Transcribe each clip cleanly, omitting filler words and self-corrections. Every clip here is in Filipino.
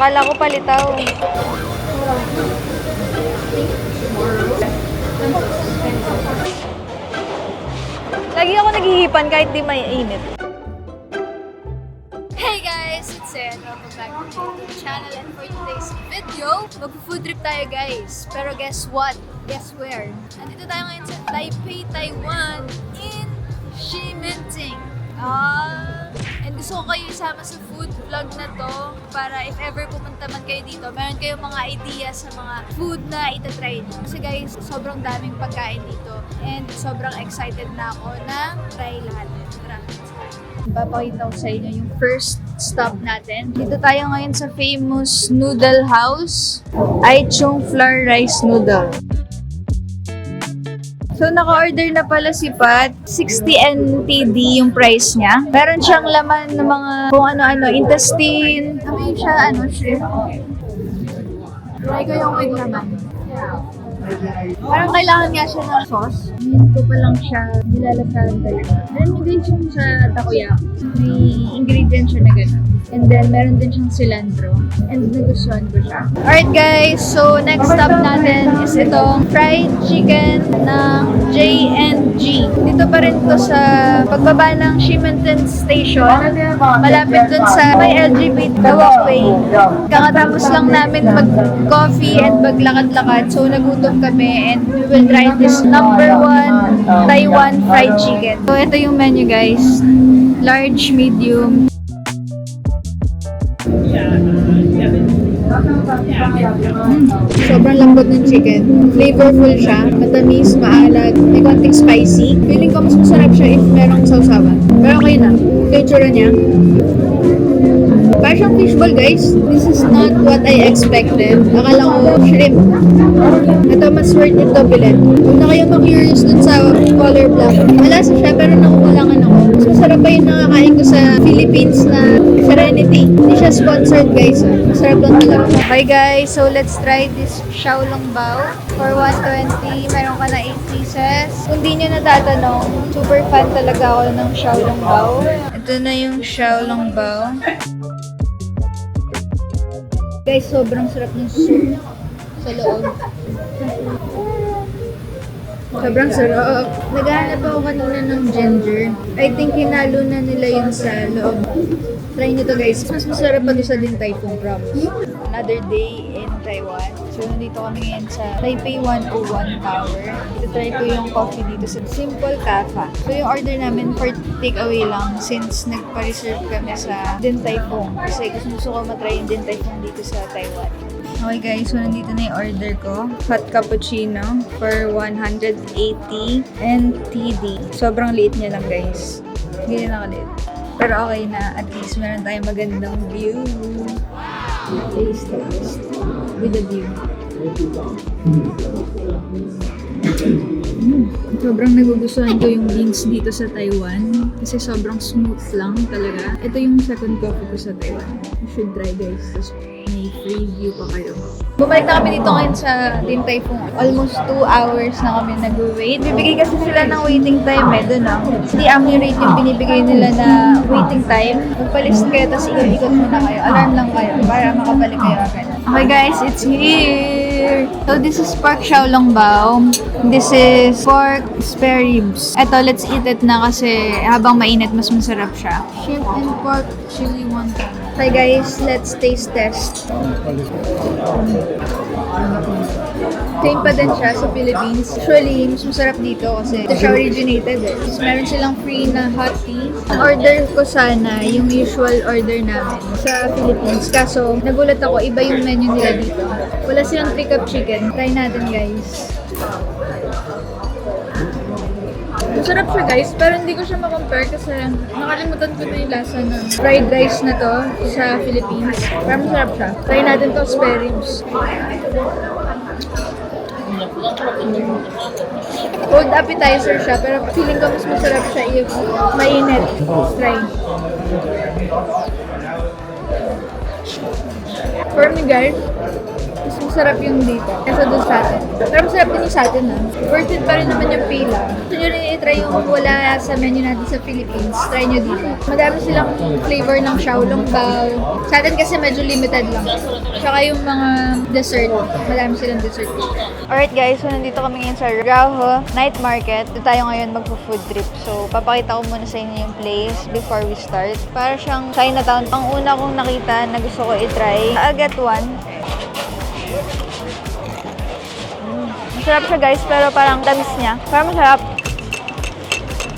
Akala ko palitaw. Lagi ako naghihipan kahit di may init. Hey guys! It's Zen. Welcome back to the channel, and for today's video, mag-food trip tayo guys. Pero guess what? Guess where? Nandito tayo ngayon sa Taipei, Taiwan in Ximenting. And gusto ko kayo isama sa food vlog na to para if ever pumunta man kayo dito, meron kayong mga ideas sa mga food na itatry nyo. Kasi guys, sobrang daming pagkain dito and sobrang excited na ako na try lahat. Tara! Papakita ko sa inyo yung first stop natin. Dito tayo ngayon sa famous noodle house, Aichung Flour Rice Noodle. So, naka-order na pala si Pat. 60 NTD yung price niya. Meron siyang laman ng mga kung ano-ano, intestine. Ano siya, shrimp. Try ko yung with laman. Parang kailangan nga siya ng sauce. Hinto pa lang siya, nilalasahan talaga. Meron mo din siyang sa takoyaki. May ingredients siya na gano'n. And then, meron din siyang cilantro. And nagustuhan ko siya. Alright guys, so next stop natin is itong fried chicken ng J&G. Dito pa rin to sa pagbaba ng Ximenting Station. Malapit dun sa may LGBT walkway. Kakatapos lang namin mag-coffee and maglakad-lakad. So nagutom kami and we will try this number 1 Taiwan fried chicken. So ito yung menu guys. Large, medium. Sobrang lambot ng chicken. Flavorful siya. Matamis, maalat, may konting spicy. Feeling ko mas masarap siya if merong sausawan. Pero okay na. Ito yung tsura niya. Parang siyang fishball guys. This is not what I expected. Akala ko shrimp. Ito mas worth it to bilet. Kung na kayo ma-curious dun sa color black, malasa siya pero nakukulangan ako. Mas masarap pa yung nakakain ko sa Philippines na Serenity. Hindi siya sponsored guys. Masarap lang talaga. Okay guys, so let's try this Xiaolongbao. For 120, meron ka na 8 pieces. Kung di nyo natatanong, super fan talaga ako ng Xiaolongbao. Ito na yung Xiaolongbao. Guys, sobrang sarap ng soup sa loob. Sobrang sarap. Naghahanap ako kanina ng ginger. I think hinalo na nila yun sa loob. Try nyo to guys. Mas masarap pa doon sa Din Tai Fung, promise. Another day in Taiwan. So, nandito kami ngayon sa Taipei 101 Tower. Ito try ko yung coffee dito sa Simple Cafe. So, yung order namin for takeaway lang since nagpa-reserve kami sa Din Tai Fung. Kasi gusto ko matry yung Din Tai Fung dito sa Taiwan. Okay guys, so nandito na yung order ko. Hot cappuccino for 180 NTD. Sobrang liit niya lang guys. Hindi na nakaliit. Pero okay na. At least meron tayong magandang view. Taste with the view. Sobrang nagugustuhan ko yung beans dito sa Taiwan. Kasi sobrang smooth lang talaga. Ito yung second coffee ko sa Taiwan. You should try guys. Tapos may free view pa kayo. Bumalik na kami dito ngayon sa Din Tai Fung. Almost 2 hours na kami nag-wait. Bibigay kasi sila ng waiting time doon Hindi accurate yung binibigay nila na waiting time. Magpalist kayo, tapos ikot-ikot muna kayo. Alarm lang kayo para makabalik kayo agad. Okay guys, it's here! So this is pork Xiaolongbao. This is pork spare ribs. Eto, let's eat it na kasi habang mainit, mas masarap siya. Shrimp and pork chili wonton. Okay guys, let's taste test. Same pa din siya sa Philippines. Usually, mas masarap dito kasi ito siya originated Tapos meron silang free na hot tea. Order ko sana yung usual order namin sa Philippines. Kaso, nagulat ako, iba yung menu nila dito. Wala silang 3-cup chicken. Try natin guys. Masarap siya guys, pero hindi ko siya makompare kasi nakalimutan ko na yung lasa ng fried rice na to sa Philippines. Pero masarap siya. Try natin to spare ribs. Cold appetizer siya, pero feeling ko mas masarap siya if mainit. Let's try. For me guys, Mas masarap yung dito kaysa dun sa atin. Pero masarap din yung sa atin ha. Worth it pa rin naman yung pila. Gusto nyo rin i-try yung wala sa menu natin sa Philippines. Try nyo dito. Madami silang flavor ng Xiaolong Bao. Sa atin kasi medyo limited lang. Tsaka yung mga dessert. Madami silang dessert. Alright guys, so nandito kami ngayon sa Raho Night Market. Dito tayo ngayon magpo-food trip. So, papakita ko muna sa inyo yung place before we start. Para siyang Chinatown. Ang una kong nakita na gusto ko i-try, I'll get one. Masarap siya guys, pero parang tamis niya. Parang masarap.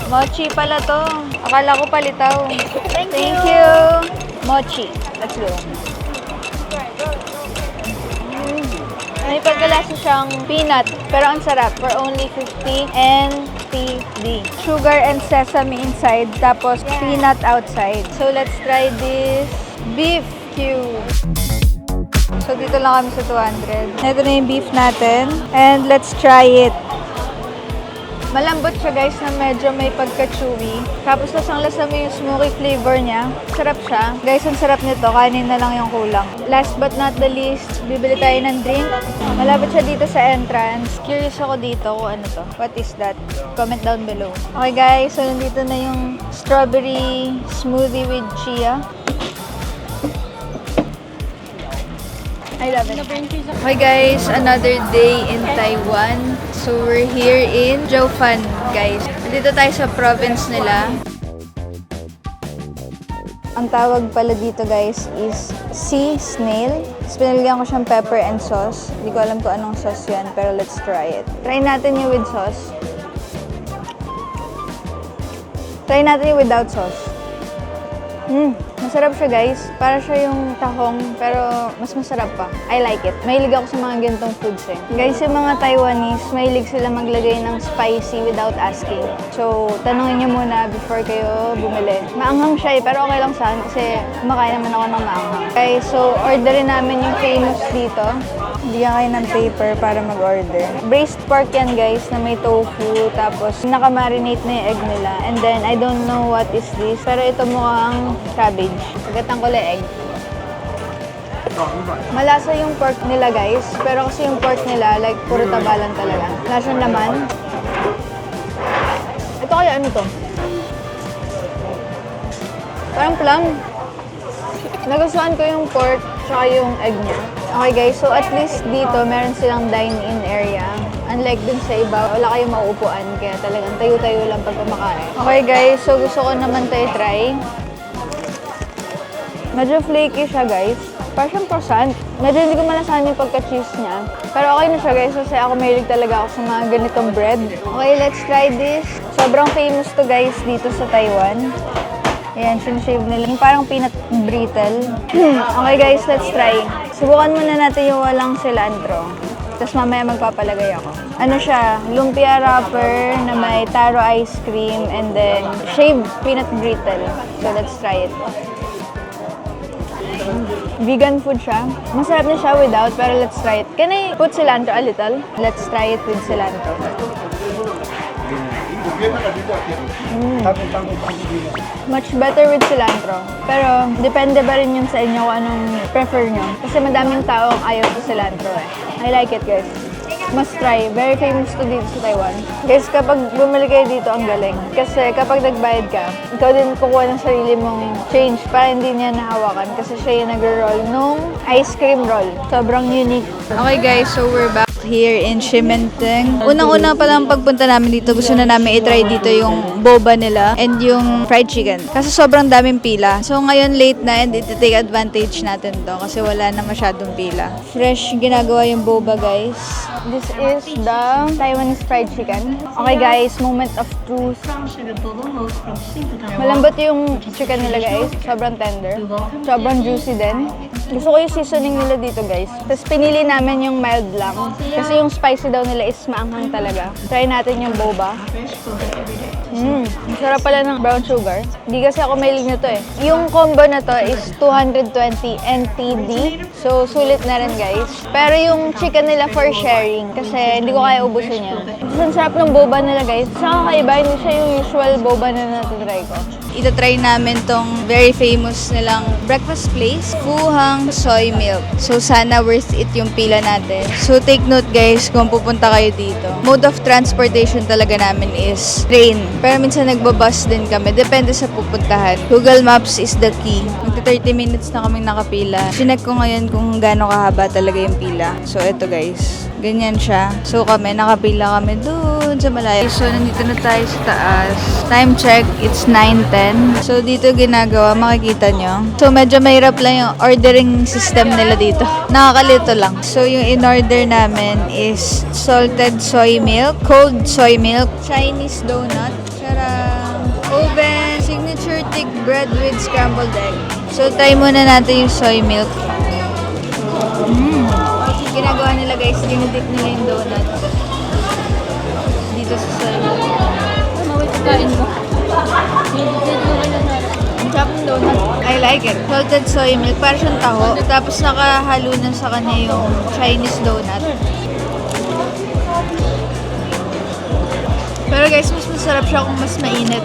Mochi pala to. Akala ko palitaw. Thank you. Mochi. Let's go. May pagkalasa siyang peanut, pero ang sarap. For only 50 NTD. Sugar and sesame inside, tapos peanut outside. So let's try this beef cube. So dito lang kami sa 200. Ito na yung beef natin. And let's try it. Malambot siya guys na medyo may pagka-chewy. Tapos lasang-lasa mo yung smoky flavor niya. Sarap siya. Guys, ang sarap nito. Kanin na lang yung kulang. Last but not the least, bibili tayo ng drink. Malapit siya dito sa entrance. Curious ako dito kung ano to. What is that? Comment down below. Okay guys, so nandito na yung strawberry smoothie with chia. I love it. Okay guys, another day in Taiwan. So we're here in Jiufen, guys. Dito tayo sa province nila. Ang tawag pala dito guys is sea snail. So, pinalagyan ko siyang pepper and sauce. Hindi ko alam kung anong sauce yan, pero let's try it. Try natin yung with sauce. Try natin yung without sauce. Masarap siya guys. Para siya yung tahong, pero mas masarap pa. I like it. Mahilig ako sa mga ganitong foods eh. Guys, yung mga Taiwanese, mahilig sila maglagay ng spicy without asking. So, tanongin nyo muna before kayo bumili. Maanghang siya eh, pero okay lang sa akin kasi kumakain naman ako ng maanghang. Okay, so orderin namin yung famous dito. Bigyan kayo ng paper para mag-order. Braised pork yan guys, na may tofu, tapos naka-marinate na yung egg nila. And then, I don't know what is this, pero ito mukhang cabbage. Pagkatang ko lang egg. Malasa yung pork nila guys, pero kasi yung pork nila, like, puro taba lang talaga. Wala siyang laman. Ito kaya ano to? Parang plum. Nagustuhan ko yung pork, tsaka yung egg niya. Okay guys, so at least dito meron silang dine-in area. Unlike dun sa iba, wala kayong mauupuan, kaya talagang tayo-tayo lang pag kumakain. Okay guys, so gusto ko naman tayo try. Medyo flaky siya guys. Parang siyang croissant. Medyo hindi ko malasahan yung pagka-cheese niya. Pero okay na siya guys, kasi ako mahilig talaga ako sa mga ganitong bread. Okay, let's try this. Sobrang famous to guys dito sa Taiwan. Ayan, sinishave nila. Yung parang peanut brittle. Okay guys, let's try. Subukan muna natin yung walang cilantro. Tapos mamaya magpapalagay ako. Ano siya? Lumpia wrapper na may taro ice cream and then shaved peanut brittle. So let's try it. Vegan food siya. Masarap na siya without, pero let's try it. Can I put cilantro a little? Let's try it with cilantro. Much better with cilantro. Pero, depende ba rin yun sa inyo kung anong prefer nyo. Kasi madaming tao ang ayaw sa cilantro eh. I like it guys. Must try. Very famous to dito sa Taiwan. Guys, kapag bumili kayo dito, ang galing. Kasi kapag nagbayad ka, ikaw din kukuha ng sarili mong change para hindi niya nahawakan. Kasi siya yung nag-roll nung ice cream roll. Sobrang unique. Okay guys, so we're back here in Shimenteng. Unang-una pa lang pagpunta namin dito, gusto na namin i-try dito yung boba nila and yung fried chicken. Kasi sobrang daming pila. So ngayon late na and iti-take advantage natin to kasi wala na masyadong pila. Fresh ginagawa yung boba guys. This is the Taiwanese fried chicken. Okay guys, moment of truth. Malambot yung chicken nila guys. Sobrang tender. Sobrang juicy din. Gusto ko yung seasoning nila dito guys. Tapos pinili namin yung mild lang. Kasi yung spicy daw nila is maanghang talaga. Try natin yung boba. Sarap pala ng brown sugar. Hindi kasi ako mahilig na to eh. Yung combo na to is 220 NTD. So, sulit na rin guys. Pero yung chicken nila for sharing. Kasi hindi ko kaya ubusin yan. Ang sarap ng boba nila guys. Sa kakaiba, hindi siya yung usual boba na natutry ko. itatry namin tong very famous nilang breakfast place, Fuhang Soy Milk. So, sana worth it yung pila natin. So, take note guys, kung pupunta kayo dito. Mode of transportation talaga namin is train. Pero minsan nagbabus din kami. Depende sa pupuntahan. Google Maps is the key. Magta 30 minutes na kaming nakapila. Sinek ko ngayon kung gaano kahaba talaga yung pila. So, eto guys. Ganyan siya. So, nakapila kami doon sa malayo. So, nandito na tayo sa taas. Time check, it's 9:10. So, dito ginagawa, makikita nyo. So, medyo mahirap lang yung ordering system nila dito. Nakakalito lang. So, yung in-order namin is salted soy milk, cold soy milk, Chinese donut, charang, oven, signature thick bread with scrambled egg. So, try muna natin yung soy milk. Ginagawa nila guys, dinidip nila yung donut dito sa soy milk. Kain mo. Ang sarap ng donut. I like it. Salted soy milk, parang siyang taho. Tapos nakahalo na sa kanya yung Chinese donut. Pero guys, mas masarap siya kung mas mainit.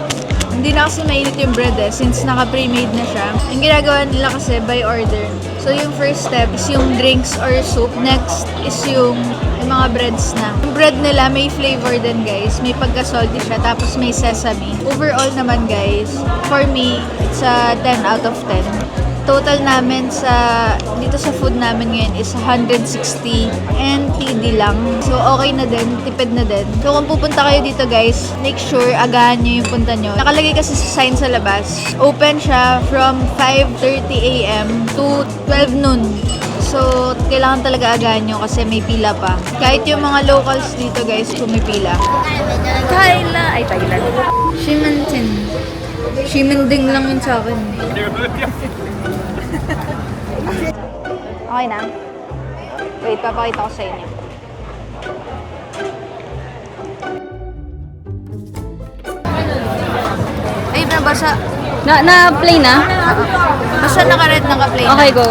Hindi na kasi mainit yung bread since naka-pre-made na siya. Yung ginagawa nila kasi by order. So yung first step is yung drinks or soup. Next is yung mga breads na. Yung bread nila may flavor din guys. May pagka-salty siya tapos may sesame. Overall naman guys, for me, it's a 10 out of 10. Total namin dito sa food namin ngayon is 160 NTD lang. So, okay na din. Tipid na din. So, kung pupunta kayo dito guys, make sure agahan nyo yung punta nyo. Nakalagay kasi sa sign sa labas. Open siya from 5:30 a.m. to 12 noon. So, kailangan talaga agahan nyo kasi may pila pa. Kahit yung mga locals dito guys, pumipila. Thailand! Ay, Thailand. Shimantin. Shimanding lang yun sa akin. Okay na? Wait, papakita ko sa inyo. Ay, nabasa. Na-play na? Basta naka-red, naka-play na. Okay, go.